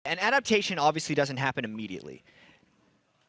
And adaptation obviously doesn't happen immediately.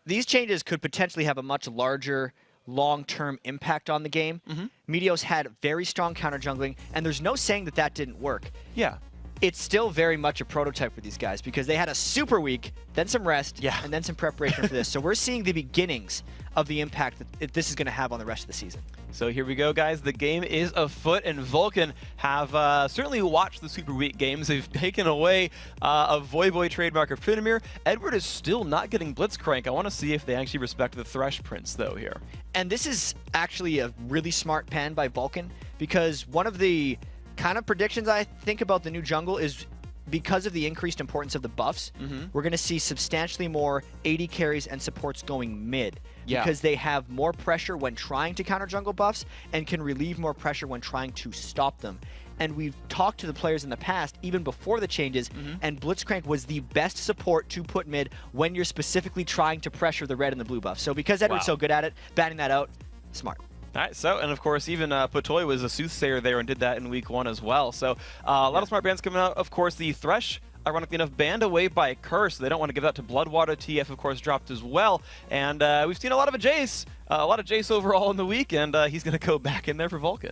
These changes could potentially have a much larger long-term impact on the game. Meteos had very strong counter jungling, and there's no saying that that didn't work. Yeah. It's still very much a prototype for these guys because they had a super week, then some rest, and then some preparation for this. So we're seeing the beginnings of the impact that this is going to have on the rest of the season. So here we go, guys. The game is afoot, and Vulcun have certainly watched the Super Week games. They've taken away a Voyboy trademark of Tryndamere. Edward is still not getting Blitzcrank. I want to see if they actually respect the Thresh Prince, though, here. And this is actually a really smart pan by Vulcun because one of the kind of predictions I think about the new jungle is because of the increased importance of the buffs, we're going to see substantially more AD carries and supports going mid because they have more pressure when trying to counter jungle buffs and can relieve more pressure when trying to stop them. And we've talked to the players in the past, even before the changes, and Blitzcrank was the best support to put mid when you're specifically trying to pressure the red and the blue buff. So because Edward's so good at it, batting that out, smart. All right, so, and of course, even Patoy was a soothsayer there and did that in week 1 as well. So, a lot of smart bans coming out. Of course, the Thresh, ironically enough, banned away by Curse. They don't want to give that to Bloodwater. TF, of course, dropped as well. And we've seen a lot of Jace overall in the week, and he's going to go back in there for Vulcun.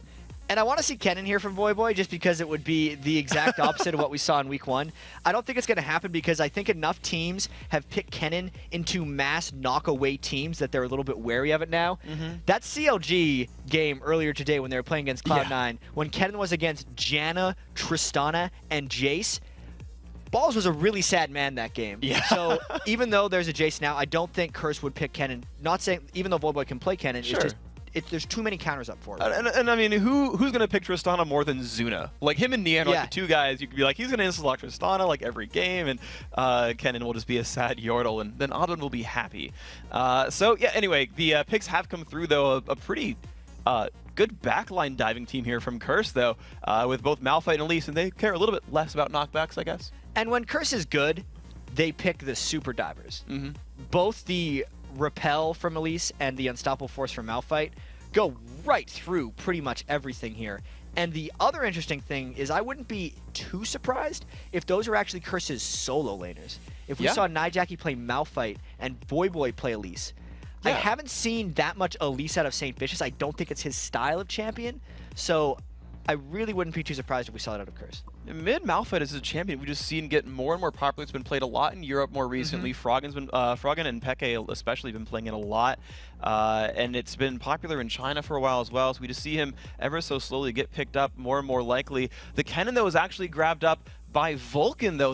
And I want to see Kennen here from Voyboy just because it would be the exact opposite of what we saw in week 1. I don't think it's going to happen because I think enough teams have picked Kennen into mass knock-away teams that they're a little bit wary of it now. That CLG game earlier today when they were playing against Cloud9, when Kennen was against Janna, Tristana, and Jace, Balls was a really sad man that game. So even though there's a Jace now, I don't think Curse would pick Kennen. Not saying, even though Voyboy can play Kennen, it's just there's too many counters up for it. And I mean, who's going to pick Tristana more than Zuna? Like, him and Nian are like the two guys. You could be like, he's going to insta-lock Tristana like every game, and Kennen will just be a sad Yordle, and then Audun will be happy. So, yeah, anyway, the picks have come through, though. A pretty good backline diving team here from Curse, though, with both Malphite and Elise, and they care a little bit less about knockbacks, I guess. And when Curse is good, they pick the super divers. Both the Repel from Elise and the Unstoppable Force from Malphite go right through pretty much everything here. And the other interesting thing is I wouldn't be too surprised if those are actually Curse's solo laners. If we saw Nijaki play Malphite and Voyboy play Elise. I haven't seen that much Elise out of St. Vicious. I don't think it's his style of champion. So I really wouldn't be too surprised if we saw it out of Curse. Mid Malphite is a champion we've just seen get more and more popular. It's been played a lot in Europe more recently. Froggen and Peke especially been playing it a lot. And it's been popular in China for a while as well. So we just see him ever so slowly get picked up more and more likely. The Kennen, though, is actually grabbed up by Vulcun, though.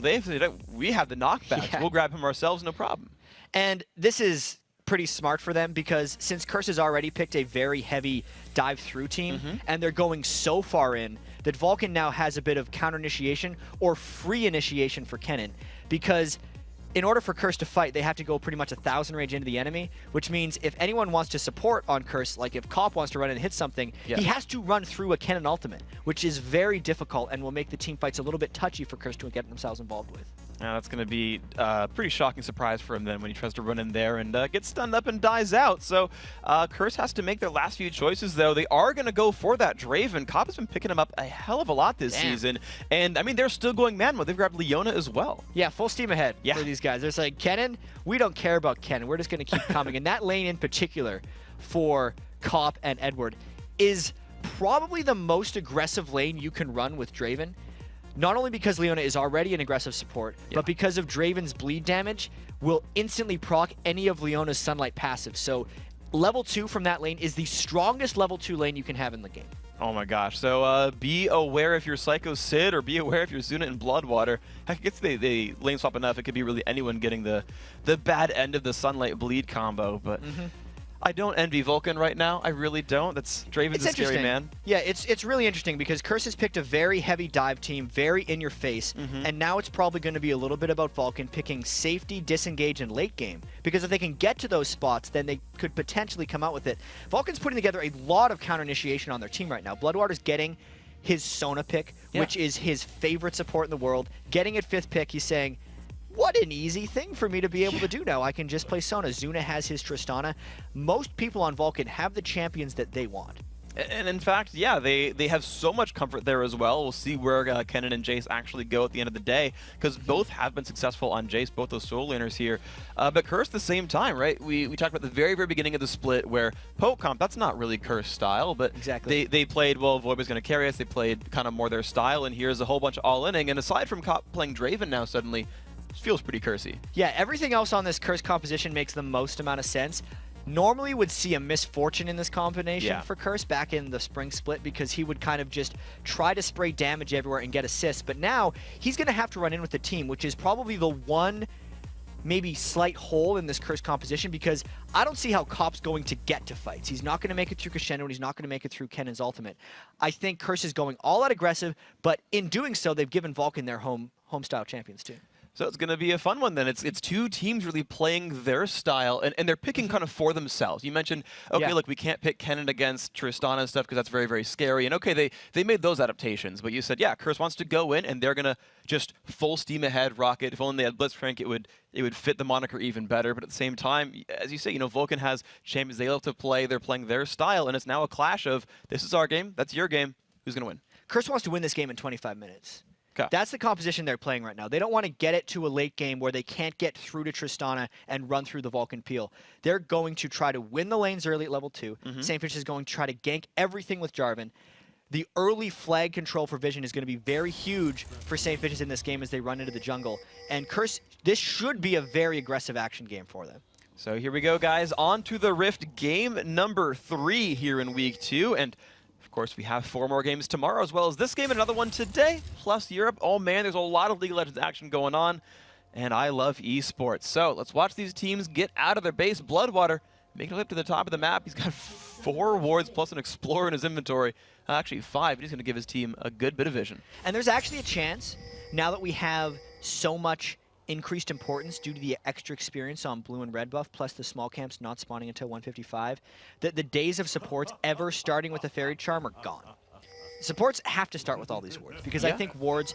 We have the knockback. We'll grab him ourselves, no problem. And this is pretty smart for them because since Curse has already picked a very heavy dive through team and they're going so far in that Vulcun now has a bit of counter initiation or free initiation for Kennen because in order for Curse to fight, they have to go pretty much 1,000 range into the enemy, which means if anyone wants to support on Curse, like if Cop wants to run and hit something, he has to run through a Kennen ultimate, which is very difficult and will make the team fights a little bit touchy for Curse to get themselves involved with. Yeah, that's going to be a pretty shocking surprise for him then when he tries to run in there and gets stunned up and dies out. So Curse has to make their last few choices, though. They are going to go for that Draven. Cop has been picking him up a hell of a lot this season. And, I mean, they're still going man mode. They've grabbed Leona as well. Yeah, full steam ahead for these guys. There's like, Kennen, we don't care about Kennen. We're just going to keep coming. And that lane in particular for Cop and Edward is probably the most aggressive lane you can run with Draven. Not only because Leona is already an aggressive support, but because of Draven's bleed damage will instantly proc any of Leona's Sunlight passive. So level 2 from that lane is the strongest level 2 lane you can have in the game. Oh my gosh. So be aware if you're Psycho Sid or be aware if you're Zuna in Bloodwater. Heck, it gets the lane swap enough. It could be really anyone getting the bad end of the Sunlight bleed combo. But I don't envy Vulcun right now. I really don't. Draven's a scary man. Yeah, it's really interesting because Curse has picked a very heavy dive team, very in your face, and now it's probably going to be a little bit about Vulcun picking safety, disengage, and late game. Because if they can get to those spots, then they could potentially come out with it. Vulcan's putting together a lot of counter initiation on their team right now. Bloodwater's getting his Sona pick, which is his favorite support in the world. Getting at 5th pick, he's saying, what an easy thing for me to be able to do now. I can just play Sona. Zuna has his Tristana. Most people on Vulcun have the champions that they want. And in fact, yeah, they have so much comfort there as well. We'll see where Kennen and Jace actually go at the end of the day, because both have been successful on Jace, both those solo laners here. But Curse at the same time, right? We talked about the very, very beginning of the split where poke comp, that's not really Curse style, but exactly. they played, well, Void was going to carry us. They played kind of more their style, and here's a whole bunch of all-inning. And aside from playing Draven now suddenly, it feels pretty cursey. Yeah, everything else on this Curse composition makes the most amount of sense. Normally would see a misfortune in this combination for Curse back in the spring split, because he would kind of just try to spray damage everywhere and get assists. But now he's going to have to run in with the team, which is probably the one maybe slight hole in this Curse composition, because I don't see how Cop's going to get to fights. He's not going to make it through Crescendo, and he's not going to make it through Kennen's ultimate. I think Curse is going all out aggressive, but in doing so, they've given Vulcun their home style champions too. So it's going to be a fun one then. It's two teams really playing their style, and they're picking kind of for themselves. You mentioned, okay, look, we can't pick Kennen against Tristana and stuff because that's very, very scary. And okay, they made those adaptations, but you said, yeah, Curse wants to go in, and they're going to just full steam ahead, rocket. If only they had Blitzcrank, it would fit the moniker even better. But at the same time, as you say, you know, Vulcun has champions they love to play. They're playing their style, and it's now a clash of, this is our game, that's your game. Who's going to win? Curse wants to win this game in 25 minutes. Okay. That's the composition they're playing right now. They don't want to get it to a late game where they can't get through to Tristana and run through the Vulcun peel. They're going to try to win the lanes early at level 2. Saintfish is going to try to gank everything with Jarvan. The early flag control for Vision is going to be very huge for Saintfishes in this game as they run into the jungle. And Curse, this should be a very aggressive action game for them. So here we go, guys. On to the Rift, game number 3 here in week 2. And of course, we have 4 more games tomorrow, as well as this game and another one today, plus Europe. Oh man, there's a lot of League of Legends action going on, and I love esports. So let's watch these teams get out of their base. Bloodwater making a leap to the top of the map. He's got 4 wards plus an Explorer in his inventory. Actually 5, but he's going to give his team a good bit of vision. And there's actually a chance, now that we have so much increased importance due to the extra experience on blue and red buff, plus the small camps not spawning until 155, that the days of supports ever starting with a Fairy Charm are gone. Supports have to start with all these wards, because I think wards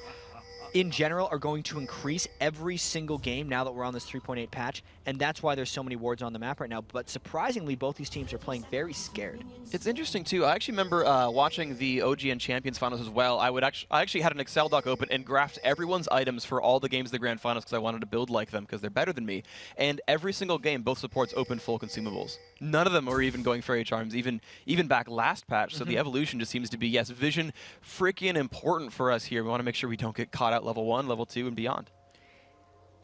in general are going to increase every single game now that we're on this 3.8 patch, and that's why there's so many wards on the map right now. But surprisingly, both these teams are playing very scared. It's interesting too. I actually remember watching the OGN Champions Finals as well. I actually had an Excel doc open and graphed everyone's items for all the games of the Grand Finals because I wanted to build like them because they're better than me. And every single game, both supports open full consumables. None of them were even going Fairy Charms, even back last patch. So the evolution just seems to be, yes, vision freaking important for us here. We want to make sure we don't get caught out level 1, level 2, and beyond.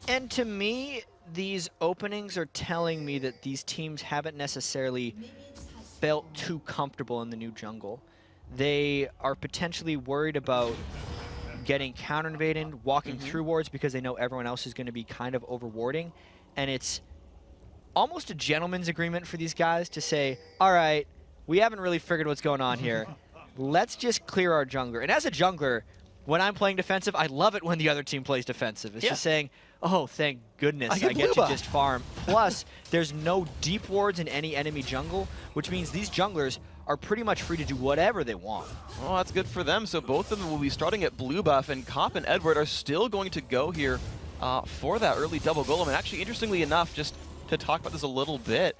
And to me, these openings are telling me that these teams haven't necessarily felt too comfortable in the new jungle. They are potentially worried about getting counter-invaded, walking through wards because they know everyone else is going to be kind of over-warding. And it's almost a gentleman's agreement for these guys to say, all right, we haven't really figured what's going on here. Let's just clear our jungler. And as a jungler, when I'm playing defensive, I love it when the other team plays defensive. It's just saying, oh, thank goodness I get to just farm. Plus, there's no deep wards in any enemy jungle, which means these junglers are pretty much free to do whatever they want. Well, that's good for them. So both of them will be starting at blue buff, and Cop and Edward are still going to go here for that early double golem. And actually, interestingly enough, just to talk about this a little bit,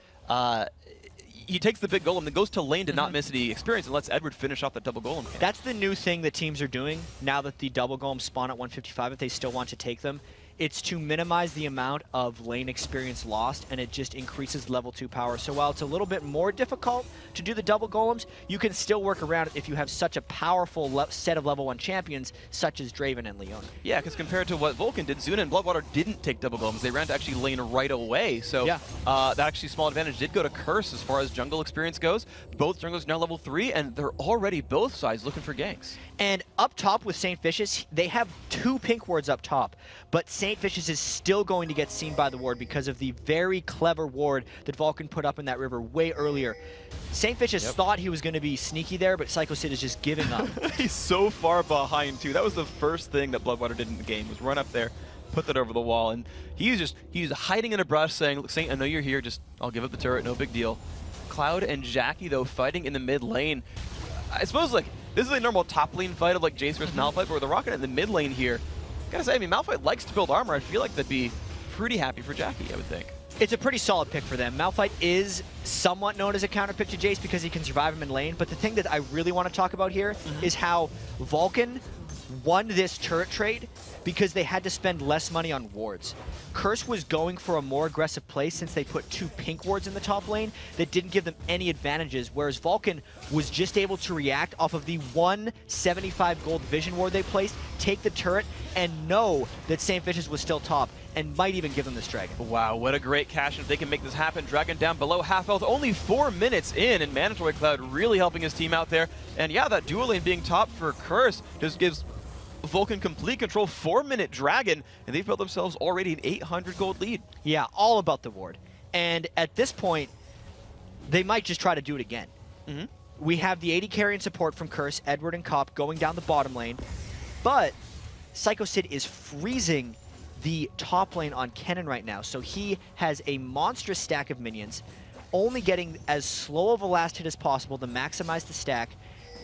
he takes the big golem, then goes to lane to not miss any experience, and lets Edward finish off that double golem camp. That's the new thing that teams are doing now that the double golems spawn at 155 if they still want to take them. It's to minimize the amount of lane experience lost, and it just increases level 2 power. So while it's a little bit more difficult to do the double golems, you can still work around it if you have such a powerful set of level 1 champions, such as Draven and Leona. Yeah, because compared to what Vulcun did, Zuna and Bloodwater didn't take double golems. They ran to actually lane right away. So that actually small advantage did go to Curse as far as jungle experience goes. Both junglers now level 3, and they're already both sides looking for ganks. And up top with Saintfishes, they have 2 pink wards up top, but Saintfishes is still going to get seen by the ward because of the very clever ward that Vulcun put up in that river way earlier. Saintfishes thought he was going to be sneaky there, but Psycho Sid is just giving up. He's so far behind, too. That was the first thing that Bloodwater did in the game, was run up there, put that over the wall, and he's hiding in a brush saying, look, Saint, I know you're here, just, I'll give up the turret, no big deal. Cloud and Jackie, though, fighting in the mid lane. I suppose, like, this is a normal top lane fight of, like, Jace versus Malphite, but with the Rocket in the mid lane here, gotta say, I mean, Malphite likes to build armor. I feel like that'd be pretty happy for Jackie, I would think. It's a pretty solid pick for them. Malphite is somewhat known as a counter pick to Jace because he can survive him in lane, but the thing that I really want to talk about here is how Vulcun won this turret trade because they had to spend less money on wards. Curse was going for a more aggressive play since they put 2 pink wards in the top lane that didn't give them any advantages, whereas Vulcun was just able to react off of the 175 gold vision ward they placed, take the turret, and know that St. Vicious was still top, and might even give them this dragon. Wow, what a great cash if they can make this happen. Dragon down below half health, only 4 minutes in, and Mandatory Cloud really helping his team out there. And yeah, that dual lane being top for Curse just gives Vulcun complete control. 4-minute dragon, and they've built themselves already an 800 gold lead. Yeah, all about the ward. And at this point, they might just try to do it again. We have the 80 carry and support from Curse, Edward, and Cop going down the bottom lane, but Psycho Sid is freezing the top lane on Kennen right now, so he has a monstrous stack of minions, only getting as slow of a last hit as possible to maximize the stack,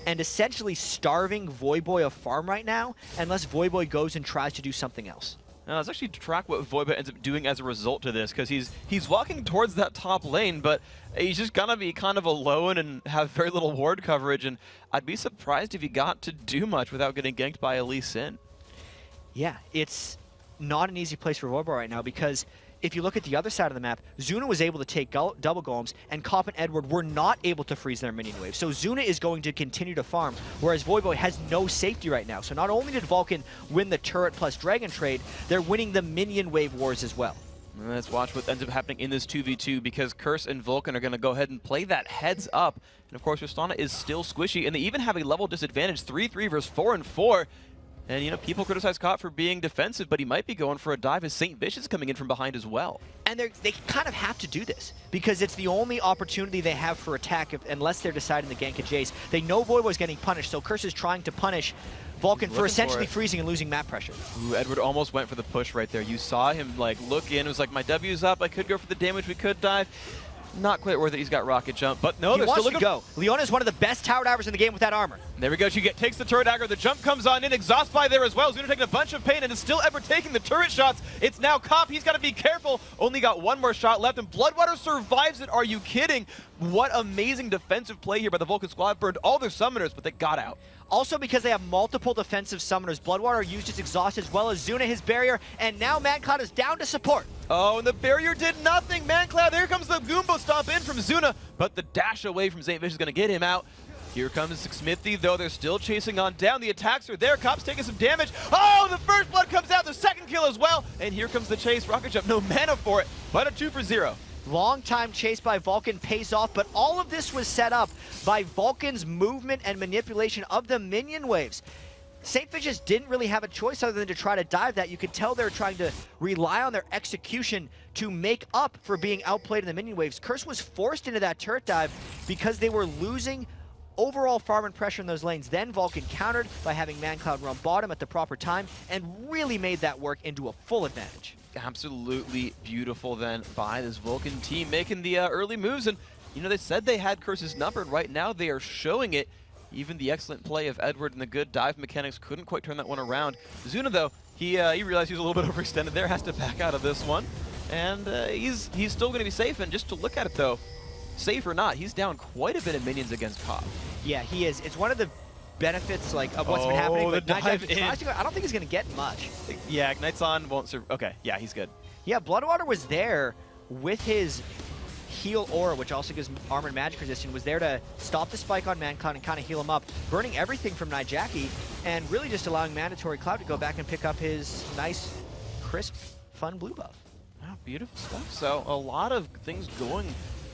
and essentially starving Voyboy of farm right now, unless Voyboy goes and tries to do something else. Now, let's actually track what Voyboy ends up doing as a result to this, because he's walking towards that top lane, but he's just gonna be kind of alone and have very little ward coverage, and I'd be surprised if he got to do much without getting ganked by a Lee Sin. Yeah, it's not an easy place for Voyboy right now, because if you look at the other side of the map, Zuna was able to take double golems, and Cop and Edward were not able to freeze their minion wave. So Zuna is going to continue to farm, whereas Voyboy has no safety right now. So not only did Vulcun win the turret plus dragon trade, they're winning the minion wave wars as well. Let's watch what ends up happening in this 2v2, because Curse and Vulcun are going to go ahead and play that heads up. And of course, Tristana is still squishy, and they even have a level disadvantage, 3-3 versus 4-4. And, you know, people criticize Cop for being defensive, but he might be going for a dive as St. Vicious coming in from behind as well. And they kind of have to do this, because it's the only opportunity they have for attack unless they're deciding to gank a Jace. They know Voyboy's getting punished, so Curse is trying to punish Vulcun for essentially freezing and losing map pressure. Ooh, Edward almost went for the push right there. You saw him, like, look in. It was like, my W's up. I could go for the damage. We could dive. Not quite worth it. He's got rocket jump, but no, he wants to go. Leona is one of the best tower divers in the game with that armor. There we go. She takes the turret dagger. The jump comes on in. Exhaust by there as well. Zuna taking a bunch of pain and is still ever taking the turret shots. It's now Cop. He's got to be careful. Only got 1 more shot left, and Bloodwater survives it. Are you kidding? What amazing defensive play here by the Vulcun squad. Burned all their summoners, but they got out. Also, because they have multiple defensive summoners, Bloodwater used his exhaust as well as Zuna his barrier, and now ManCloud is down to support. Oh, and the barrier did nothing. ManCloud, there comes the Goomba stomp in from Zuna, but the dash away from St. Vicious is going to get him out. Here comes Smithy, though they're still chasing on down. The attacks are there. Cop's taking some damage. Oh, the first blood comes out, the second kill as well. And here comes the chase. Rocket jump, no mana for it, but a 2 for 0. Long time chase by Vulcun pays off, but all of this was set up by Vulcan's movement and manipulation of the minion waves. St. Vicious didn't really have a choice other than to try to dive that. You could tell they were trying to rely on their execution to make up for being outplayed in the minion waves. Curse was forced into that turret dive because they were losing overall farm and pressure in those lanes. Then Vulcun countered by having ManCloud run bottom at the proper time and really made that work into a full advantage. Absolutely beautiful then by this Vulcun team, making the early moves. And, you know, they said they had Curse's number, and right now they are showing it. Even the excellent play of Edward and the good dive mechanics couldn't quite turn that one around. Zuna, though, he realized he was a little bit overextended there, has to back out of this one. And he's still going to be safe. And just to look at it, though, safe or not, he's down quite a bit of minions against Cop. Yeah, he is. It's one of the benefits of what's been happening, but Nightjack tries to go. I don't think he's going to get much. Yeah, Ignite's on, won't serve. Okay, yeah, he's good. Yeah, Bloodwater was there with his heal aura, which also gives armor and magic resistance, was there to stop the spike on ManCloud and kind of heal him up, burning everything from Nightjackie, and really just allowing Mandatory Cloud to go back and pick up his nice, crisp, fun blue buff. Wow, beautiful stuff. So a lot of things going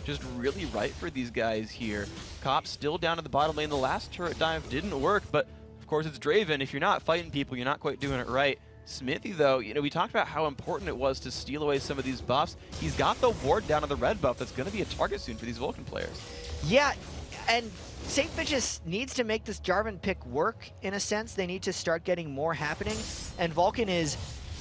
just really right for these guys here. Cop still down at the bottom lane. The last turret dive didn't work, but of course it's Draven. If you're not fighting people, you're not quite doing it right. Smithy, though, you know, we talked about how important it was to steal away some of these buffs. He's got the ward down on the red buff that's going to be a target soon for these Vulcun players. Yeah, and St. Vicious needs to make this Jarvan pick work, in a sense. They need to start getting more happening, and Vulcun is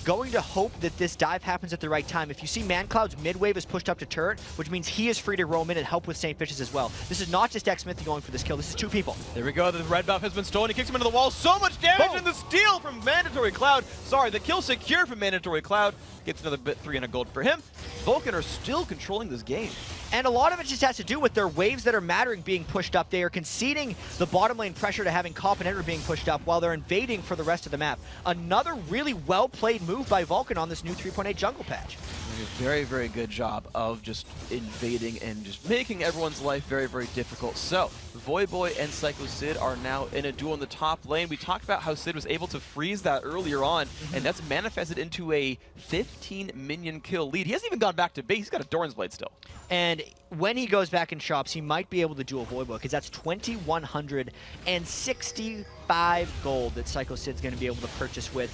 going to hope that this dive happens at the right time. If you see ManCloud's mid-wave is pushed up to turret, which means he is free to roam in and help with St. Fish's as well. This is not just xMithi going for this kill, this is 2 people. There we go, the red buff has been stolen, he kicks him into the wall, so much damage, and the steal from Mandatory Cloud. Sorry, the kill secure from Mandatory Cloud. Gets another bit 300 gold for him. Vulcun are still controlling this game. And a lot of it just has to do with their waves that are mattering being pushed up. They are conceding the bottom lane pressure to having Cop and Edward being pushed up while they're invading for the rest of the map. Another really well-played move by Vulcun on this new 3.8 jungle patch. A very, very good job of just invading and just making everyone's life very, very difficult. So, Voyboy and Psycho Sid are now in a duel in the top lane. We talked about how Sid was able to freeze that earlier on, and that's manifested into a 15 minion kill lead. He hasn't even gone back to base. He's got a Doran's Blade still. And when he goes back and shops, he might be able to do a Voyboy, because that's 2,165 gold that Psycho Sid's going to be able to purchase with.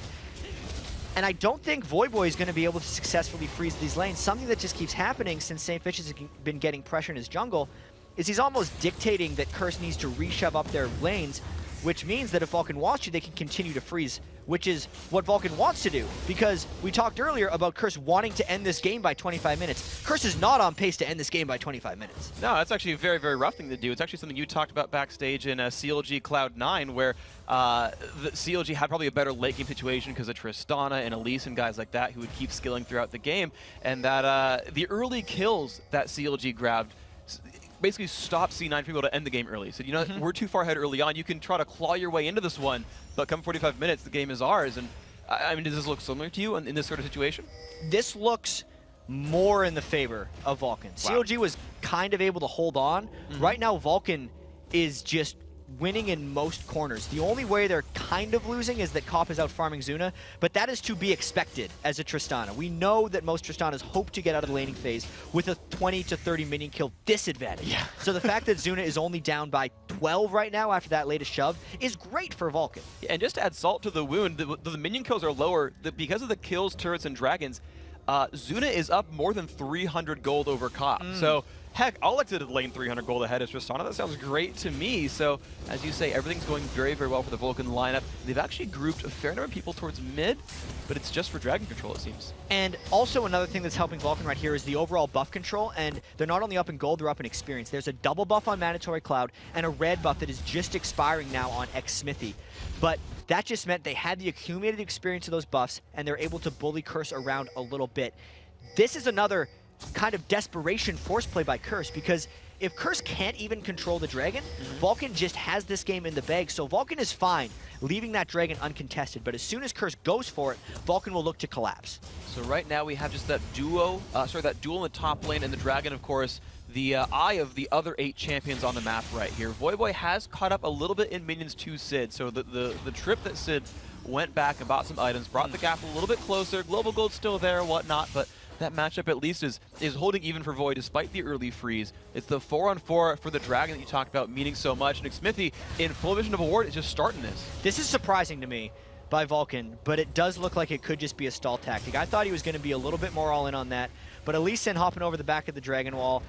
And I don't think Voyboy is going to be able to successfully freeze these lanes. Something that just keeps happening since St. Fish has been getting pressure in his jungle is he's almost dictating that Curse needs to reshove up their lanes, which means that if Vulcun wants to, they can continue to freeze, which is what Vulcun wants to do. Because we talked earlier about Curse wanting to end this game by 25 minutes. Curse is not on pace to end this game by 25 minutes. No, that's actually a very, very rough thing to do. It's actually something you talked about backstage in CLG Cloud9, where the CLG had probably a better late game situation because of Tristana and Elise and guys like that who would keep skilling throughout the game. And that the early kills that CLG grabbed basically stopped C9 from being able to end the game early. So, you know, we're too far ahead early on. You can try to claw your way into this one, but come 45 minutes, the game is ours. And I mean, does this look similar to you in this sort of situation? This looks more in the favor of Vulcun. Wow. CLG was kind of able to hold on. Right now, Vulcun is just winning in most corners. The only way they're kind of losing is that Cop is out farming Zuna, but that is to be expected as a Tristana. We know that most Tristanas hope to get out of the laning phase with a 20 to 30 minion kill disadvantage. Yeah. So the fact that Zuna is only down by 12 right now after that latest shove is great for Vulcun. And just to add salt to the wound, the minion kills are lower because of the kills, turrets, and dragons. Zuna is up more than 300 gold over Cop. So, heck, I'll like to lane 300 gold ahead of Tristana. That sounds great to me. So, as you say, everything's going very, very well for the Vulcun lineup. They've actually grouped a fair number of people towards mid, but it's just for dragon control, it seems. And also another thing that's helping Vulcun right here is the overall buff control, and they're not only up in gold, they're up in experience. There's a double buff on Mandatory Cloud and a red buff that is just expiring now on xMithi. But that just meant they had the accumulated experience of those buffs, and they're able to bully Curse around a little bit. This is another kind of desperation force play by Curse, because if Curse can't even control the dragon, Vulcun just has this game in the bag. So Vulcun is fine leaving that dragon uncontested, but as soon as Curse goes for it, Vulcun will look to collapse. So right now we have just that duo, that duel in the top lane, and the dragon, of course, the eye of the other 8 champions on the map right here. Voyboy has caught up a little bit in minions to Sid, so the trip that Sid went back and bought some items, brought the gap a little bit closer. Global Gold's still there, whatnot, but that matchup at least is holding even for Void despite the early freeze. It's the 4-on-4 for the dragon that you talked about meaning so much, and xMithi in full vision of a ward is just starting this. This is surprising to me by Vulcun, but it does look like it could just be a stall tactic. I thought he was going to be a little bit more all in on that, but Elisen hopping over the back of the dragon wall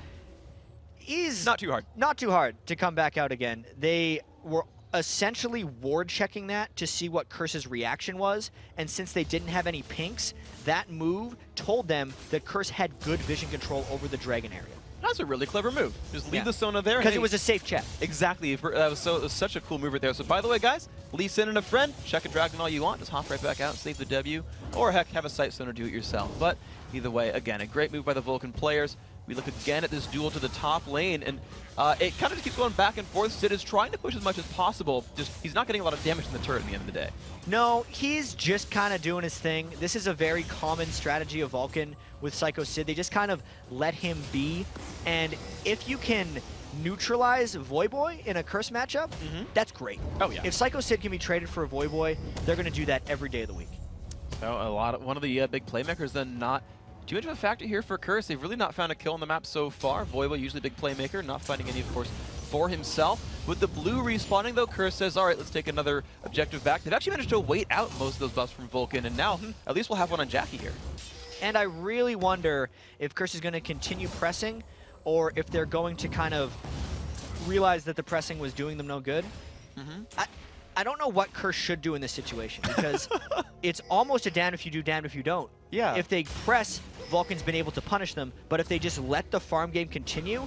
is not too hard. Not too hard to come back out again. They were essentially ward checking that to see what Curse's reaction was, and since they didn't have any pinks, that move told them that Curse had good vision control over the dragon area. That's a really clever move. Just leave the Sona there. Because it was a safe check. Exactly. That was such a cool move right there. So by the way, guys, Lee Sin and a friend, check a dragon all you want. Just hop right back out, save the W. Or heck, have a sight Sona do it yourself. But either way, again, a great move by the Vulcun players. We look again at this duel to the top lane, and it kind of keeps going back and forth. Sid is trying to push as much as possible. Just he's not getting a lot of damage in the turret at the end of the day. No, he's just kind of doing his thing. This is a very common strategy of Vulcun with Psycho Sid. They just kind of let him be, and if you can neutralize Voyboy in a Curse matchup, that's great. Oh yeah. If Psycho Sid can be traded for a Voyboy, they're going to do that every day of the week. So one of the big playmakers then not too much of a factor here for Curse. They've really not found a kill on the map so far. Voyboy, usually a big playmaker, not finding any, of course, for himself. With the blue respawning, though, Curse says, all right, let's take another objective back. They've actually managed to wait out most of those buffs from Vulcun, and now at least we'll have one on Jackie here. And I really wonder if Curse is going to continue pressing, or if they're going to kind of realize that the pressing was doing them no good. I don't know what Curse should do in this situation because it's almost a damned if you do, damned if you don't. Yeah. If they press, Vulcan's been able to punish them, but if they just let the farm game continue,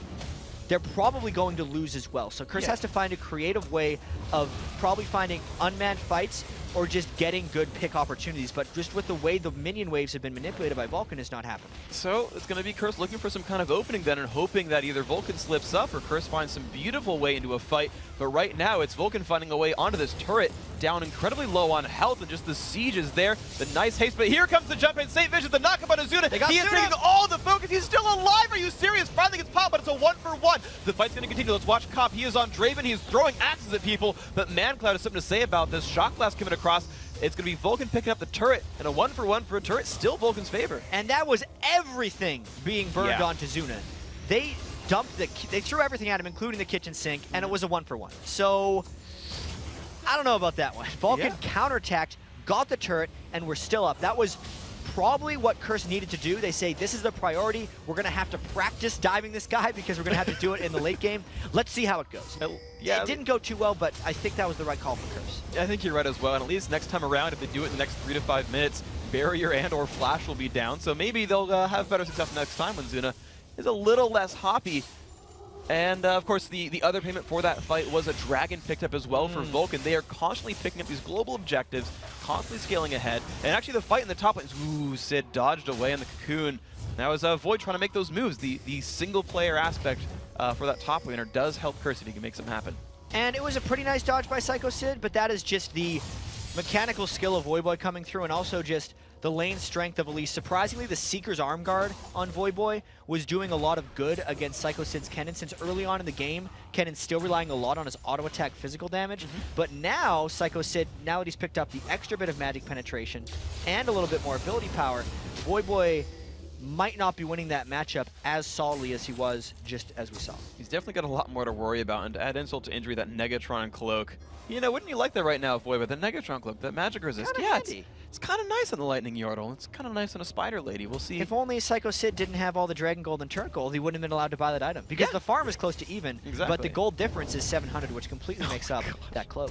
they're probably going to lose as well. So Curse has to find a creative way of probably finding unmanned fights or just getting good pick opportunities. But just with the way the minion waves have been manipulated by Vulcan is not happening. So it's going to be Curse looking for some kind of opening then and hoping that either Vulcan slips up or Curse finds some beautiful way into a fight. But right now it's Vulcan finding a way onto this turret, down incredibly low on health, and just the siege is there. The nice haste, but here comes the jump in. St. Vision, the knockup on Azuna. He is taking all the focus. He's still alive. Are you serious? Finally gets popped, but it's a 1-for-1. The fight's going to continue. Let's watch Cop. He is on Draven. He's throwing axes at people, but ManCloud has something to say about this. Shock Blast coming across. It's going to be Vulcan picking up the turret, and a 1-for-1 for a turret, still Vulcan's favor. And that was everything being burned onto Zuna. They dumped they threw everything at him, including the kitchen sink, and it was a 1-for-1. So I don't know about that one. Vulcan counterattacked, got the turret, and we're still up. That was probably what Curse needed to do. They say, this is the priority. We're going to have to practice diving this guy because we're going to have to do it in the late game. Let's see how it goes. Yeah, it didn't go too well, but I think that was the right call for Curse. I think you're right as well, and at least next time around, if they do it in the next 3 to 5 minutes, barrier and or flash will be down, so maybe they'll have better success next time when Zuna is a little less hoppy. And of course, the other payment for that fight was a dragon picked up as well for Vulcan. They are constantly picking up these global objectives, constantly scaling ahead. And actually, the fight in the top lane, ooh, Sid dodged away in the cocoon. Now is Void trying to make those moves. The single player aspect for that top laner does help Curse if he can make something happen. And it was a pretty nice dodge by Psycho Sid, but that is just the mechanical skill of Voyboy coming through, and also just the lane strength of Elise. Surprisingly, the Seeker's arm guard on Voyboy was doing a lot of good against Psycho Sid's Kennen. Since early on in the game, Kennen's still relying a lot on his auto attack physical damage. But now, Psycho Sid, now that he's picked up the extra bit of magic penetration and a little bit more ability power, Voyboy might not be winning that matchup as solidly as he was just as we saw. He's definitely got a lot more to worry about, and to add insult to injury, that Negatron cloak. You know, wouldn't you like that right now, Void, with the Negatron cloak, that magic resist? Yeah, it's kind of nice on the Lightning Yordle. It's kind of nice on a Spider Lady. We'll see. If only Psycho Sid didn't have all the Dragon Gold and Turret Gold, he wouldn't have been allowed to buy that item. Because the farm is close to even, but the gold difference is 700, which completely makes up that cloak.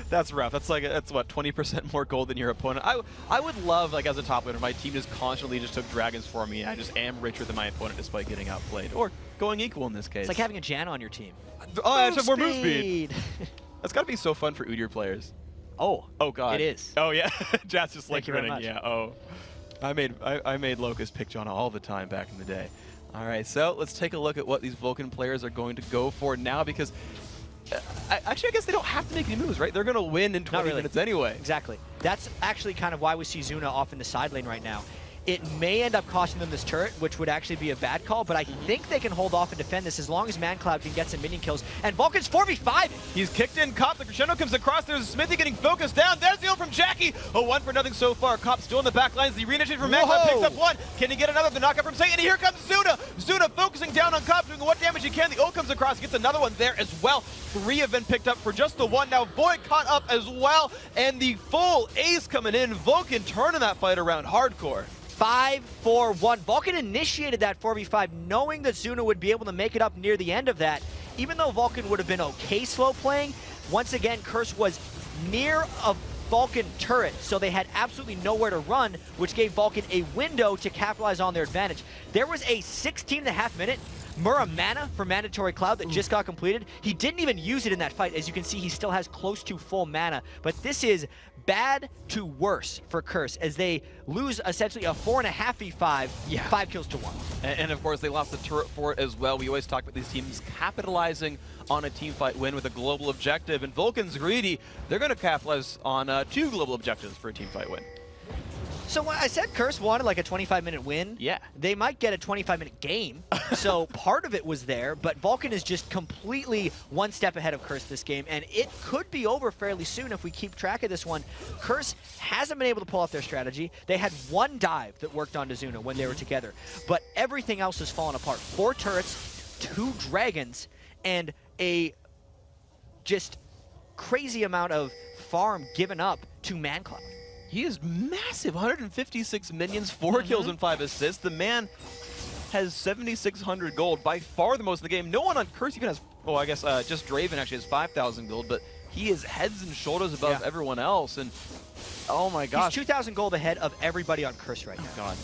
That's rough. That's like, that's what, 20% more gold than your opponent. I would love, like, as a top laner, my team just constantly just took dragons for me, and I just am richer than my opponent despite getting outplayed. Or going equal in this case. It's like having a Janna on your team. Oh, I have more move speed. That's got to be so fun for Udyr players. Oh God. It is. Oh yeah, Jazz just like grinning. Yeah. Oh, I made Locust pick Janna all the time back in the day. All right, so let's take a look at what these Vulcan players are going to go for now, because actually I guess they don't have to make any moves, right? They're going to win in 20 minutes anyway. Exactly. That's actually kind of why we see Zuna off in the side lane right now. It may end up costing them this turret, which would actually be a bad call, but I think they can hold off and defend this as long as ManCloud can get some minion kills. And Vulcan's 4v5! He's kicked in. Cop, the crescendo comes across. There's Smithy getting focused down. There's the ult from Jackie. A 1-for-0 so far. Cop still in the back lines. The reinitiate from ManCloud picks up one. Can he get another? The knockup from Satan. And here comes Zuna. Zuna focusing down on Cop, doing what damage he can. The ult comes across, gets another one there as well. 3 have been picked up for just the one. Now Void caught up as well. And the full ace coming in. Vulcan turning that fight around hardcore. 5-4-1. Vulcan initiated that 4v5 knowing that Zuna would be able to make it up near the end of that. Even though Vulcan would have been okay slow playing, once again, Curse was near a Vulcan turret, so they had absolutely nowhere to run, which gave Vulcan a window to capitalize on their advantage. There was a 16.5-minute Muramana for Mandatory Cloud that just got completed. He didn't even use it in that fight. As you can see, he still has close to full mana, but this is bad to worse for Curse as they lose essentially a 4.5v5, 5 kills to 1. And of course, they lost the turret for it as well. We always talk about these teams capitalizing on a teamfight win with a global objective, and Vulcan's greedy. They're going to capitalize on 2 global objectives for a teamfight win. So when I said Curse wanted like a 25-minute win, they might get a 25-minute game. So part of it was there, but Vulcan is just completely one step ahead of Curse this game, and it could be over fairly soon if we keep track of this one. Curse hasn't been able to pull off their strategy. They had one dive that worked on Zuna when they were together, but everything else has fallen apart. 4 turrets, 2 dragons, and a just crazy amount of farm given up to ManCloud. He is massive, 156 minions, 4 kills and 5 assists. The man has 7,600 gold, by far the most in the game. No one on Curse even has, well, I guess just Draven actually has 5,000 gold, but he is heads and shoulders above everyone else. And oh my gosh. He's 2,000 gold ahead of everybody on Curse right now. Oh god.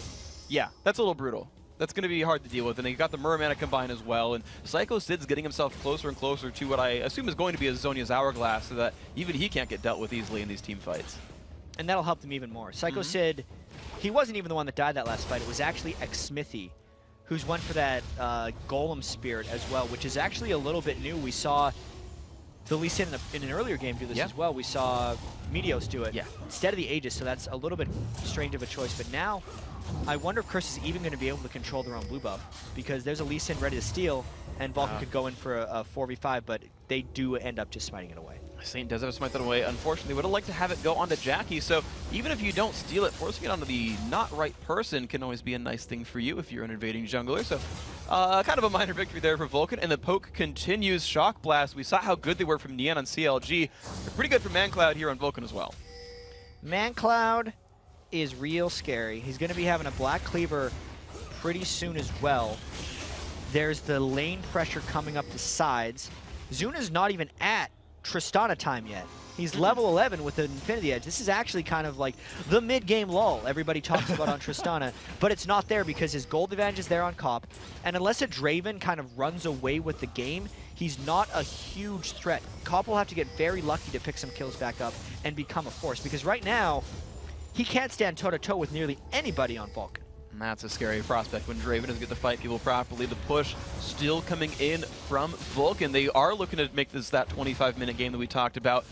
Yeah, that's a little brutal. That's going to be hard to deal with. And he got the Mermana combined as well. And Psycho Sid's getting himself closer and closer to what I assume is going to be a Zhonya's Hourglass, so that even he can't get dealt with easily in these team fights. And that'll help them even more. Psycho Sid, he wasn't even the one that died that last fight. It was actually Xmithy, who's went for that Golem Spirit as well, which is actually a little bit new. We saw the Lee Sin in an earlier game do this as well. We saw Meteos do it instead of the Aegis, so that's a little bit strange of a choice. But now, I wonder if Curse is even going to be able to control their own blue buff, because there's a Lee Sin ready to steal, and Vulcun could go in for a 4v5, but they do end up just smiting it away. Saint does have to smite that away. Unfortunately, would have liked to have it go onto Jackie, so even if you don't steal it, forcing it onto the not right person can always be a nice thing for you if you're an invading jungler. So kind of a minor victory there for Vulcun, and the poke continues. Shock Blast, we saw how good they were from Neon on CLG. They're pretty good for ManCloud here on Vulcun as well. ManCloud is real scary. He's going to be having a Black Cleaver pretty soon as well. There's the lane pressure coming up the sides. Zuna's not even at Tristana time yet. He's level 11 with an Infinity Edge. This is actually kind of like the mid-game lull everybody talks about on Tristana, but it's not there because his gold advantage is there on Cop, and unless a Draven kind of runs away with the game, he's not a huge threat. Cop will have to get very lucky to pick some kills back up and become a force, because right now, he can't stand toe-to-toe with nearly anybody on Vulcun. And that's a scary prospect when Draven doesn't get to fight people properly. The push still coming in from Vulcun. They are looking to make this that 25-minute game that we talked about.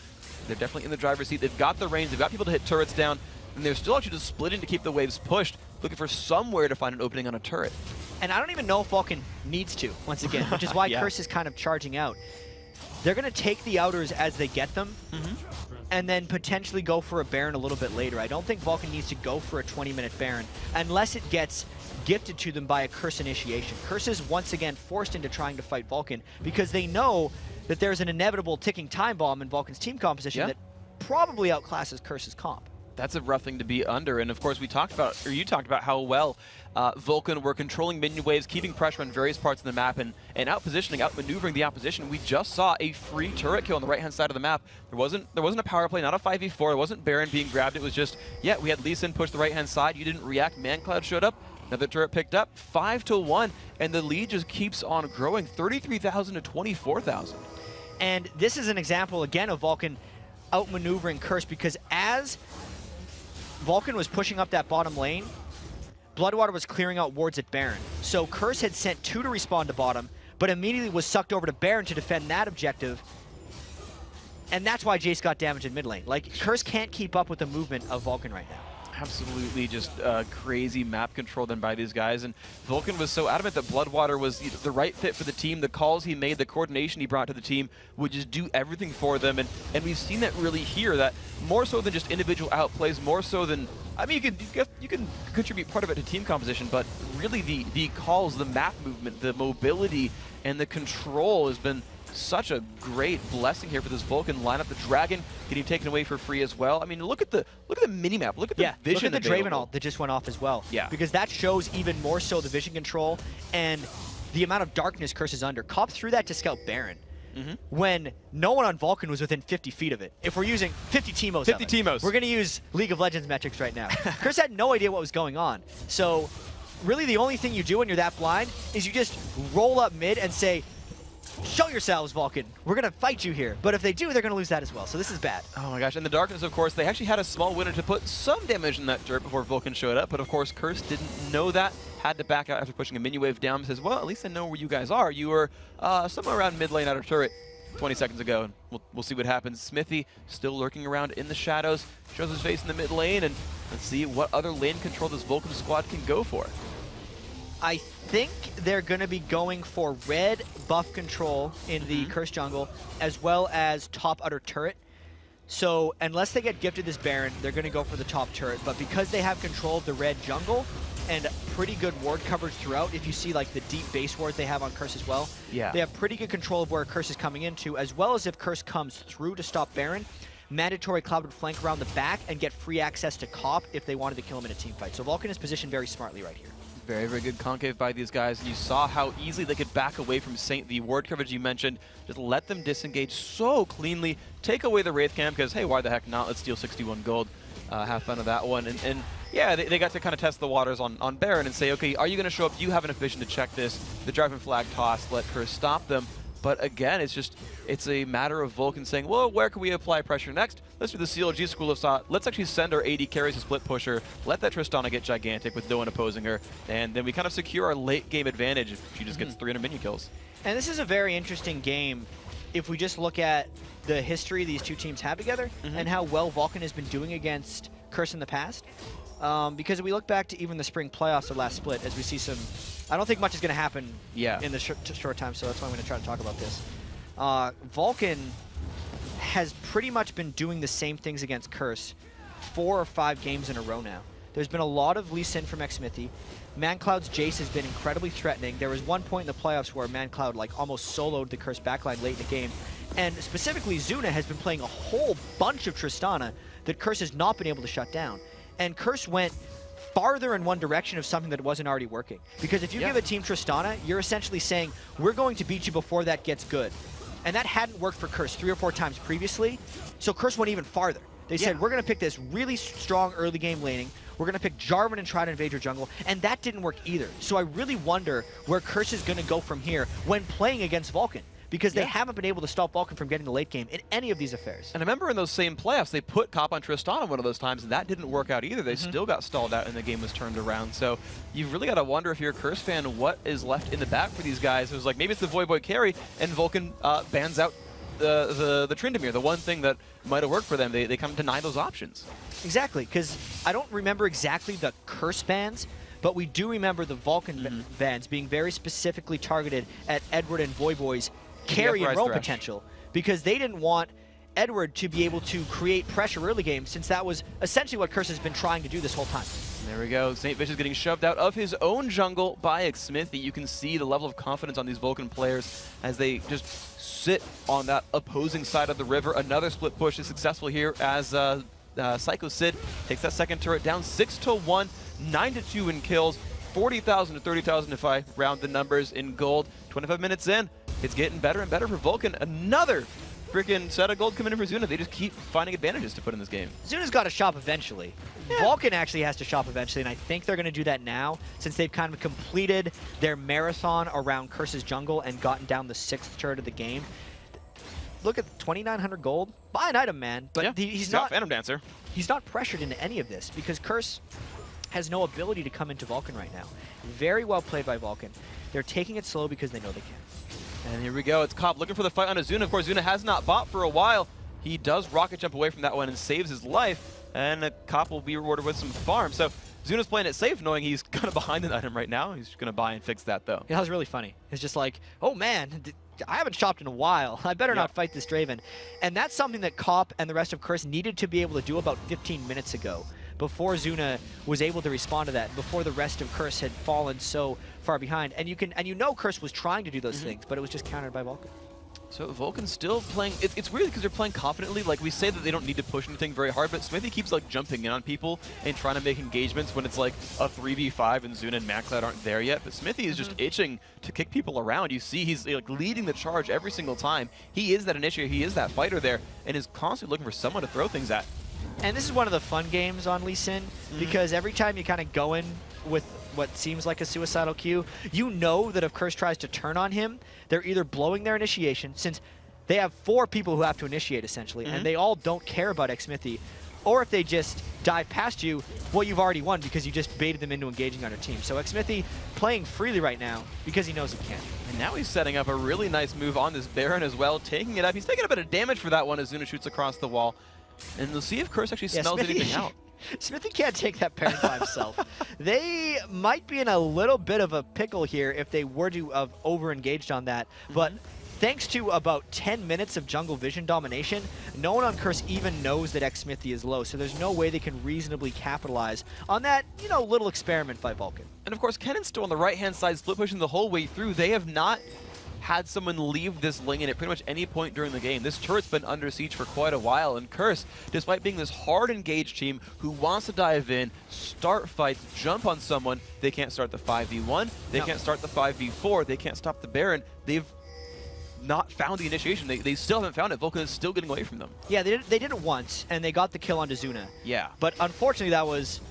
They're definitely in the driver's seat. They've got the range. They've got people to hit turrets down. And they're still actually just splitting to keep the waves pushed, looking for somewhere to find an opening on a turret. And I don't even know if Vulcun needs to, once again, which is why Curse is kind of charging out. They're going to take the outers as they get them, and then potentially go for a Baron a little bit later. I don't think Vulcun needs to go for a 20-minute Baron unless it gets gifted to them by a Curse initiation. Curse is once again forced into trying to fight Vulcun because they know that there's an inevitable ticking time bomb in Vulcan's team composition that probably outclasses Curse's comp. That's a rough thing to be under, and of course we talked about, or you talked about how well Vulcun were controlling minion waves, keeping pressure on various parts of the map, and out-positioning, out-maneuvering the opposition. We just saw a free turret kill on the right-hand side of the map. There wasn't a power play, not a 5v4, there wasn't Baron being grabbed, it was just, we had Lee Sin push the right-hand side, you didn't react, ManCloud showed up, another turret picked up, 5-1, and the lead just keeps on growing, 33,000 to 24,000. And this is an example, again, of Vulcun out-maneuvering Curse, because as Vulcun was pushing up that bottom lane, Bloodwater was clearing out wards at Baron. So Curse had sent 2 to respawn to bottom, but immediately was sucked over to Baron to defend that objective. And that's why Jace got damaged in mid lane. Like, Curse can't keep up with the movement of Vulcun right now. Absolutely just crazy map control done by these guys, and Vulcun was so adamant that Bloodwater was the right fit for the team. The calls he made, the coordination he brought to the team would just do everything for them, and we've seen that really here, that more so than just individual outplays, more so than, I mean, you can contribute part of it to team composition, but really the calls, the map movement, the mobility, and the control has been such a great blessing here for this Vulcun lineup. The Dragon getting taken away for free as well. I mean, look at the minimap. Look at the vision. Look at the Draven ult that just went off as well. Yeah. Because that shows even more so the vision control and the amount of darkness Curse is under. Cop threw that to scout Baron when no one on Vulcun was within 50 feet of it. If we're using 50 Teemos, we're going to use League of Legends metrics right now. Curse had no idea what was going on. So really the only thing you do when you're that blind is you just roll up mid and say, show yourselves, Vulcun. We're going to fight you here. But if they do, they're going to lose that as well. So this is bad. Oh my gosh. And the darkness, of course, they actually had a small winner to put some damage in that turret before Vulcun showed up. But of course, Curse didn't know that. Had to back out after pushing a minion wave down. Says, well, at least I know where you guys are. You were somewhere around mid lane outer turret 20 seconds ago. And we'll see what happens. Smithy still lurking around in the shadows. Shows his face in the mid lane. And let's see what other lane control this Vulcun squad can go for. I think they're going to be going for red buff control in the Curse jungle, as well as top outer turret. So unless they get gifted this Baron, they're going to go for the top turret. But because they have control of the red jungle and pretty good ward coverage throughout, if you see like the deep base wards they have on Curse as well, they have pretty good control of where Curse is coming into, as well as if Curse comes through to stop Baron, mandatory Cloud would flank around the back and get free access to Cop if they wanted to kill him in a team fight. So Vulcun is positioned very smartly right here. Very, very good concave by these guys. And you saw how easily they could back away from Saint. The ward coverage you mentioned, just let them disengage so cleanly. Take away the Wraith Camp because, hey, why the heck not? Let's steal 61 gold. Have fun with that one. And yeah, they got to kind of test the waters on Baron and say, okay, are you going to show up? Do you have enough vision to check this? The driving flag toss, let Curse stop them. But again, it's a matter of Vulcun saying, well, where can we apply pressure next? Let's do the CLG school of thought. Let's actually send our AD carries a split pusher. Let that Tristana get gigantic with no one opposing her. And then we kind of secure our late game advantage if she just gets 300 minion kills. And this is a very interesting game if we just look at the history these two teams have together and how well Vulcun has been doing against Curse in the past. Because if we look back to even the spring playoffs of last split, as we see some, I don't think much is going to happen in the short time, so that's why I'm going to try to talk about this. Vulcun has pretty much been doing the same things against Curse 4 or 5 games in a row now. There's been a lot of Lee Sin from Xmithie. ManCloud's Jace has been incredibly threatening. There was one point in the playoffs where ManCloud like almost soloed the Curse backline late in the game. And specifically, Zuna has been playing a whole bunch of Tristana that Curse has not been able to shut down. And Curse went farther in one direction of something that wasn't already working. Because if you give a team Tristana, you're essentially saying, we're going to beat you before that gets good. And that hadn't worked for Curse 3 or 4 times previously, so Curse went even farther. They said, we're going to pick this really strong early game laning, we're going to pick Jarvan and try to invade your jungle, and that didn't work either. So I really wonder where Curse is going to go from here when playing against Vulcun. Because they haven't been able to stop Vulcun from getting the late game in any of these affairs. And I remember in those same playoffs, they put Cop on Tristana one of those times, and that didn't work out either. They still got stalled out and the game was turned around. So you've really got to wonder if you're a Curse fan, what is left in the back for these guys. It was like, maybe it's the Voyboy carry, and Vulcun bans out the Tryndamere, the one thing that might have worked for them. They kind of deny those options. Exactly, because I don't remember exactly the Curse bans, but we do remember the Vulcun bans being very specifically targeted at Edward and Voyboy's carry and roam potential, because they didn't want Edward to be able to create pressure early game, since that was essentially what Curse has been trying to do this whole time. There we go. St. Vicious getting shoved out of his own jungle by Xmithie. You can see the level of confidence on these Vulcun players as they just sit on that opposing side of the river. Another split push is successful here as Psycho Sid takes that second turret down 6-1, 9-2 in kills, 40,000 to 30,000 if I round the numbers in gold. 25 minutes in. It's getting better and better for Vulcun. Another freaking set of gold coming in for Zuna. They just keep finding advantages to put in this game. Zuna's got to shop eventually. Vulcun actually has to shop eventually, and I think they're going to do that now, since they've kind of completed their marathon around Curse's jungle and gotten down the 6th turret of the game. Look at 2,900 gold. Buy an item, man. But he's not Phantom Dancer. He's not pressured into any of this, because Curse has no ability to come into Vulcun right now. Very well played by Vulcun. They're taking it slow because they know they can. And here we go. It's Cop looking for the fight on Zuna. Of course, Zuna has not bought for a while. He does rocket jump away from that one and saves his life. And Cop will be rewarded with some farm. So Zuna's playing it safe, knowing he's kind of behind an item right now. He's going to buy and fix that, though. Yeah, that was really funny. It's just like, oh, man, I haven't shopped in a while. I better not fight this Draven. And that's something that Cop and the rest of Curse needed to be able to do about 15 minutes ago, before Zuna was able to respond to that, before the rest of Curse had fallen so far behind. And you know Curse was trying to do those things, but it was just countered by Vulcun. So Vulcan's still playing. It's weird because they're playing confidently. Like, we say that they don't need to push anything very hard, but Xmithie keeps like jumping in on people and trying to make engagements when it's like a 3v5 and Zuna and ManCloud aren't there yet. But Xmithie is just itching to kick people around. You see he's like leading the charge every single time. He is that initiator. He is that fighter there, and is constantly looking for someone to throw things at. And this is one of the fun games on Lee Sin, because every time you kind of go in with what seems like a suicidal Q, you know that if Curse tries to turn on him, they're either blowing their initiation, since they have 4 people who have to initiate, essentially, and they all don't care about Xmithie, or if they just dive past you, well, you've already won because you just baited them into engaging on your team. So Xmithie playing freely right now because he knows he can. And now he's setting up a really nice move on this Baron as well, taking it up. He's taking a bit of damage for that one as Zuna shoots across the wall. And we'll see if Curse actually smells anything out. Xmithie can't take that Baron by himself. They might be in a little bit of a pickle here if they were to have over-engaged on that. But thanks to about 10 minutes of jungle vision domination, no one on Curse even knows that Xmithie is low. So there's no way they can reasonably capitalize on that, you know, little experiment by Vulcun. And of course, Kennon's still on the right-hand side, split pushing the whole way through. They have not had someone leave this lane at pretty much any point during the game. This turret's been under siege for quite a while, and Curse, despite being this hard engaged team who wants to dive in, start fights, jump on someone, they can't start the 5v1, they can't start the 5v4, they can't stop the Baron. They've not found the initiation. They still haven't found it. Vulcun is still getting away from them. Yeah, they did it once, and they got the kill onto Zuna. Yeah. But unfortunately, that was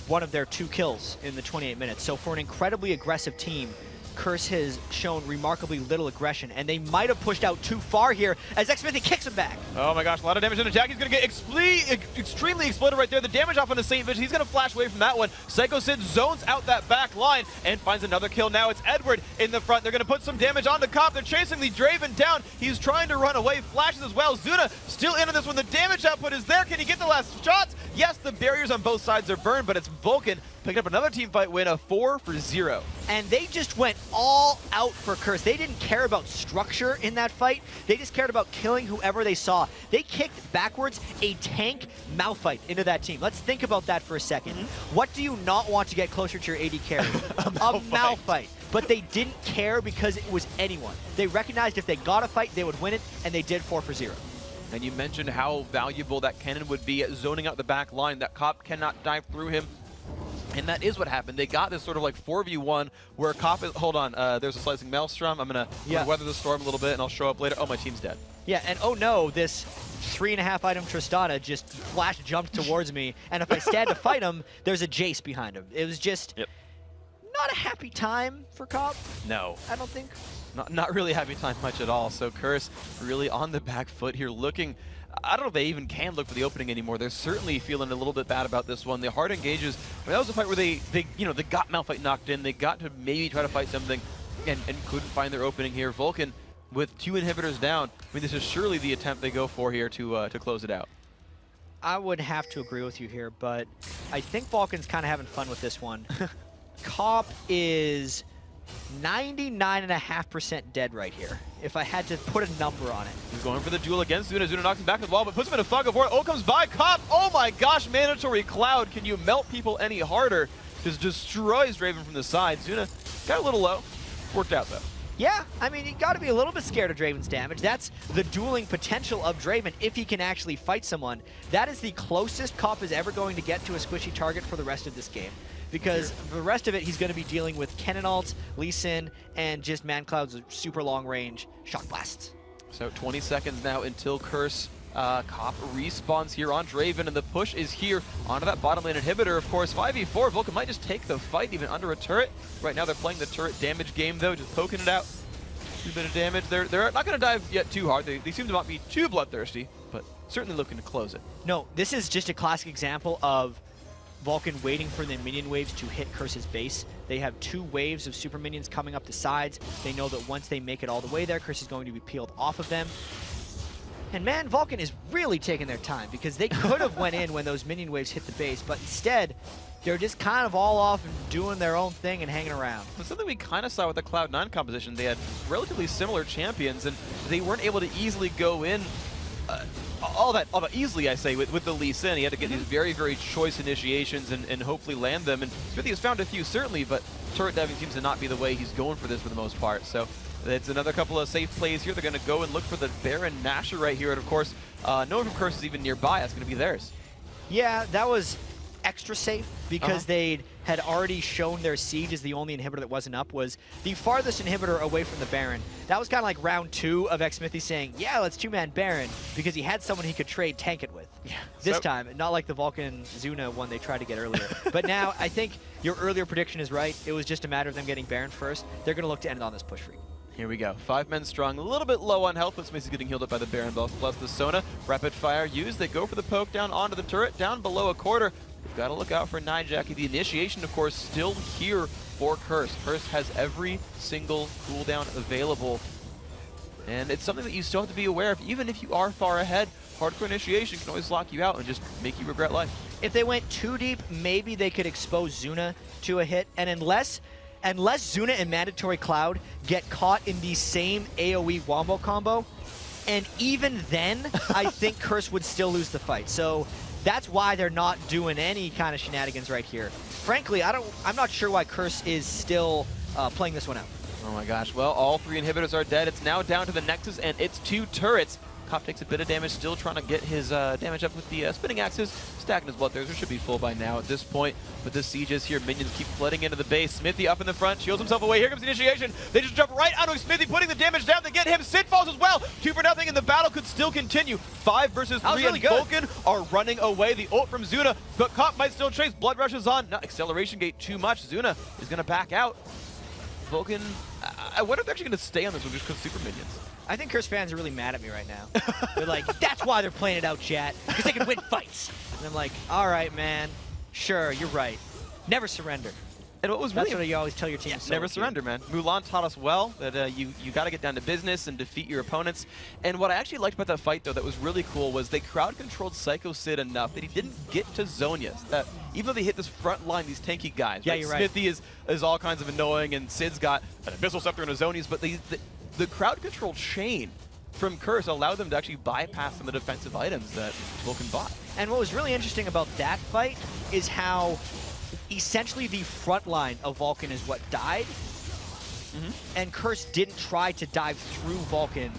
one of their 2 kills in the 28 minutes. So for an incredibly aggressive team, Curse has shown remarkably little aggression, and they might have pushed out too far here as xMithi kicks him back. Oh my gosh, a lot of damage into Jackie's going to get extremely exploded right there. The damage off on the Saint Vision, he's going to flash away from that one. Psycho Sid zones out that back line and finds another kill. Now it's Edward in the front. They're going to put some damage on the Cop. They're chasing the Draven down. He's trying to run away, flashes as well. Zuna still into this one. The damage output is there. Can he get the last shots? Yes, the barriers on both sides are burned, but it's Vulcun picking up another team fight win, a 4-0. And they just went all out for Curse. They didn't care about structure in that fight. They just cared about killing whoever they saw. They kicked backwards a tank Malphite into that team. Let's think about that for a second. What do you not want to get closer to your AD carry? A Malphite. But they didn't care because it was anyone. They recognized if they got a fight, they would win it, and they did 4-0. And you mentioned how valuable that cannon would be at zoning out the back line. That Cop cannot dive through him. And that is what happened. They got this sort of like 4v1 where Cop is, hold on, there's a slicing maelstrom. I'm gonna weather the storm a little bit and I'll show up later. Oh, my team's dead. Yeah, and oh no, this 3.5 item Tristana just flash jumped towards me. And if I stand to fight him, there's a Jace behind him. It was just not a happy time for Cop. No. I don't think. Not really happy time much at all. So Curse really on the back foot here looking. I don't know if they even can look for the opening anymore. They're certainly feeling a little bit bad about this one. The hard engages. I mean, that was a fight where they got Malphite knocked in. They got to maybe try to fight something and couldn't find their opening here. Vulcun with 2 inhibitors down. I mean, this is surely the attempt they go for here to close it out. I would have to agree with you here, but I think Vulcan's kind of having fun with this one. Cop is 99.5% dead right here, if I had to put a number on it. He's going for the duel against Zuna. Zuna knocks him back to the wall, but puts him in a fog of war. Oh, comes by Cop. Oh my gosh, Mandatory Cloud. Can you melt people any harder? Just destroys Draven from the side. Zuna got a little low. Worked out, though. Yeah, I mean, you got to be a little bit scared of Draven's damage. That's the dueling potential of Draven if he can actually fight someone. That is the closest Cop is ever going to get to a squishy target for the rest of this game. Because for the rest of it, he's going to be dealing with Cannon ults, Lee Sin, and just Man-Cloud's super long-range shock blasts. So 20 seconds now until Curse Cop respawns here on Draven, and the push is here onto that bottom lane inhibitor. Of course, 5v4, Vulcun might just take the fight even under a turret. Right now they're playing the turret damage game though, just poking it out. A bit of damage. They're not going to dive yet too hard. They seem to not be too bloodthirsty, but certainly looking to close it. No, this is just a classic example of Vulcun waiting for the minion waves to hit Curse's base. They have 2 waves of super minions coming up the sides. They know that once they make it all the way there, Curse is going to be peeled off of them. And man, Vulcun is really taking their time because they could have went in when those minion waves hit the base, but instead, they're just kind of all off and doing their own thing and hanging around. It's something we kind of saw with the Cloud9 composition. They had relatively similar champions, and they weren't able to easily go in all that easily, I say, with the Lee Sin. He had to get these very, very choice initiations and hopefully land them. And Smithy has found a few, certainly, but turret diving seems to not be the way he's going for this for the most part. So it's another couple of safe plays here. They're going to go and look for the Baron Nashor right here. And, of course, no one from Curse is even nearby. That's going to be theirs. Yeah, that was extra safe because they had already shown their siege as the only inhibitor that wasn't up was the farthest inhibitor away from the Baron. That was kind of like round 2 of xMithi saying, yeah, let's 2-man Baron, because he had someone he could trade tank it with. Yeah. This time, not like the Vulcun Zuna one they tried to get earlier. But now, I think your earlier prediction is right. It was just a matter of them getting Baron first. They're going to look to end on this push for you. Here we go. 5 men strong, a little bit low on health, but Smith's getting healed up by the Baron buff, plus the Sona. Rapid fire used. They go for the poke down onto the turret, down below a quarter. We've got to look out for Jackie. The initiation, of course, still here for Curse. Curse has every single cooldown available. And it's something that you still have to be aware of. Even if you are far ahead, hardcore initiation can always lock you out and just make you regret life. If they went too deep, maybe they could expose Zuna to a hit. And unless Zuna and Mandatory Cloud get caught in the same AoE wombo combo, and even then, I think Curse would still lose the fight. So that's why they're not doing any kind of shenanigans right here. Frankly, I'm not sure why Curse is still playing this one out. Oh my gosh, well, all 3 inhibitors are dead. It's now down to the Nexus and its 2 turrets. Cop takes a bit of damage, still trying to get his damage up with the spinning axes. Stacking his Bloodthirster should be full by now at this point. But the siege is here. Minions keep flooding into the base. Smithy up in the front, shields himself away. Here comes the initiation. They just jump right onto Smithy, putting the damage down. They get him. Sid falls as well. 2-0, and the battle could still continue. 5 versus 3, really and Vulcun are running away. The ult from Zuna, but Cop might still chase. Blood rushes on. No, acceleration gate too much. Zuna is going to back out. Vulcun, I wonder if they're actually going to stay on this one just because super minions. I think Curse fans are really mad at me right now. They're like, that's why they're playing it out, chat, because they can win fights. And I'm like, all right, man, sure, you're right. Never surrender. And what was That's really what you always tell your team. Yeah, never surrender, man. Mulan taught us well that you got to get down to business and defeat your opponents. And what I actually liked about that fight, though, that was really cool was they crowd-controlled Psycho Sid enough that he didn't get to Zhonya's. That even though they hit this front line, these tanky guys, yeah, right? you're Smithy is all kinds of annoying, and Sid's got an Abyssal Scepter and a Zhonya's, but the crowd-control chain from Curse allowed them to actually bypass some of the defensive items that Vulcun bought. And what was really interesting about that fight is how essentially the front line of Vulcun is what died, and Curse didn't try to dive through Vulcun,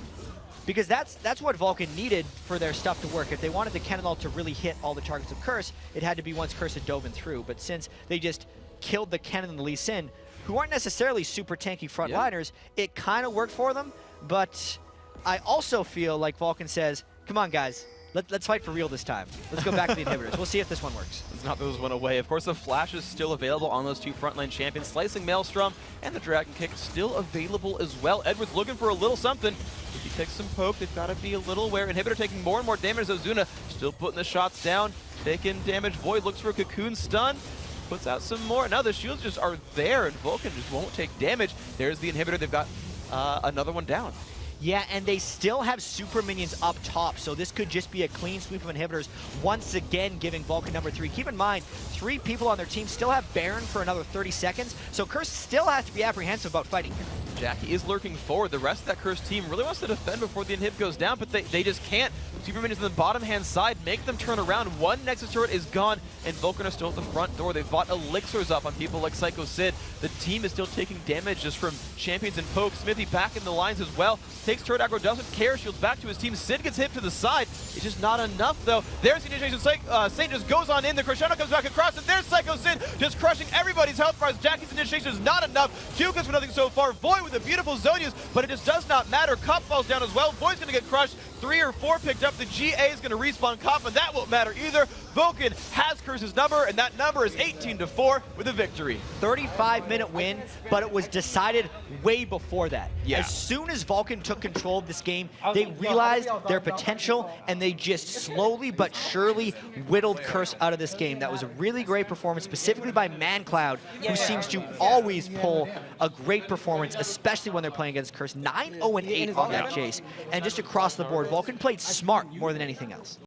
because that's what Vulcun needed for their stuff to work. If they wanted the Cannonball to really hit all the targets of Curse, it had to be once Curse had dove in through. But since they just killed the Kennen and the Lee Sin, who aren't necessarily super tanky frontliners, it kind of worked for them. But I also feel like Vulcun says, come on, guys. Let's fight for real this time. Let's go back to the inhibitors. We'll see if this one works. Let's not throw this one away. Of course, the Flash is still available on those 2 frontline champions. Slicing Maelstrom and the Dragon Kick still available as well. Edward's looking for a little something. If he takes some poke, they've got to be a little aware. Inhibitor taking more and more damage. Ozuna still putting the shots down. Taking damage. Void looks for a Cocoon stun. Puts out some more. Now the shields just are there, and Vulcun just won't take damage. There's the inhibitor. They've got another one down. Yeah, and they still have super minions up top, so this could just be a clean sweep of inhibitors, once again giving Vulcun number 3. Keep in mind, 3 people on their team still have Baron for another 30 seconds, so Curse still has to be apprehensive about fighting here. Jackie is lurking forward. The rest of that Curse team really wants to defend before the inhib goes down, but they just can't. Super minions on the bottom-hand side make them turn around. 1 Nexus turret is gone, and Vulcun are still at the front door. They've bought elixirs up on people like Psycho Sid. The team is still taking damage just from champions and poke. Smithy back in the lines as well. Takes turret aggro, doesn't care, shields back to his team. Sid gets hit to the side. It's just not enough, though. There's the initiation. Saint just goes on in. The Crescendo comes back across, and there's Psycho Sid just crushing everybody's health bars. Jackie's initiation is not enough. 2 kills for nothing so far. Void with a beautiful Zhonya's, but it just does not matter. Cop falls down as well. Void's going to get crushed. 3 or 4 picked up. The GA is going to respawn Cop, and that won't matter either. Vulcun has Curse's number, and that number is 18-4 with a victory. 35-minute win, but it was decided way before that. Yeah. As soon as Vulcun took control of this game, they realized their potential, and they just slowly but surely whittled Curse out of this game. That was a really great performance, specifically by ManCloud, who seems to always pull a great performance, especially when they're playing against Curse. 9-0-8 on that chase, and just across the board, Vulcun played smart more than anything else.